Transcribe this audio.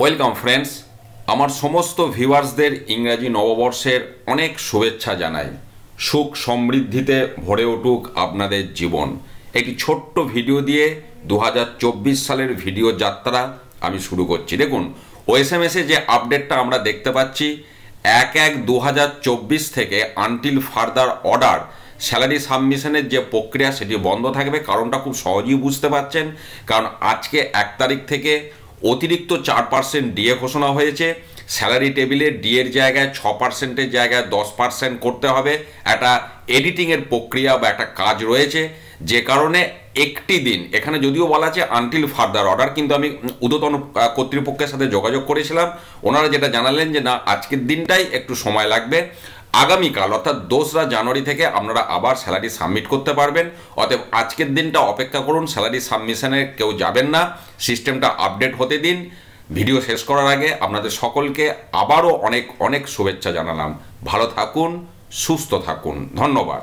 Welcome friends, আমার সমস্ত ভিউয়ার্সদের ইংরাজি নববর্ষের অনেক শুভেচ্ছা জানাই। সুখ সমৃদ্ধিতে ভরে উঠুক আপনাদের জীবন। একটি ছোট্ট ভিডিও দিয়ে 2024 সালের ভিডিও যাত্রা আমি শুরু করছি। দেখুন, ওএসএমএসে যে আপডেটটা আমরা দেখতে পাচ্ছি, 1/1/2024 থেকে আনটিল ফার্দার অর্ডার স্যালারি সাবমিশনের যে প্রক্রিয়া সেটি বন্ধ থাকবে। কারণটা খুব সহজেই বুঝতে পারছেন, কারণ আজকে 1 তারিখ থেকে অতিরিক্ত 4% ডিএ ঘোষণা হয়েছে। স্যালারি টেবিলে ডিএর জায়গায় 6%-এর জায়গায় 10% করতে হবে। একটা এডিটিংয়ের প্রক্রিয়া বা একটা কাজ রয়েছে, যে কারণে একটি দিন এখানে যদিও বলা আছে আনটিল ফার্দার অর্ডার, কিন্তু আমি ঊর্ধ্বতন কর্তৃপক্ষের সাথে যোগাযোগ করেছিলাম। ওনারা যেটা জানালেন যে না, আজকের দিনটাই একটু সময় লাগবে। আগামীকাল অর্থাৎ 2রা জানুয়ারি থেকে আপনারা আবার স্যালারি সাবমিট করতে পারবেন। অতএব আজকের দিনটা অপেক্ষা করুন, স্যালারি সাবমিশনে কেউ যাবেন না, সিস্টেমটা আপডেট হতে দিন। ভিডিও শেষ করার আগে আপনাদের সকলকে আবারও অনেক অনেক শুভেচ্ছা জানালাম। ভালো থাকুন, সুস্থ থাকুন, ধন্যবাদ।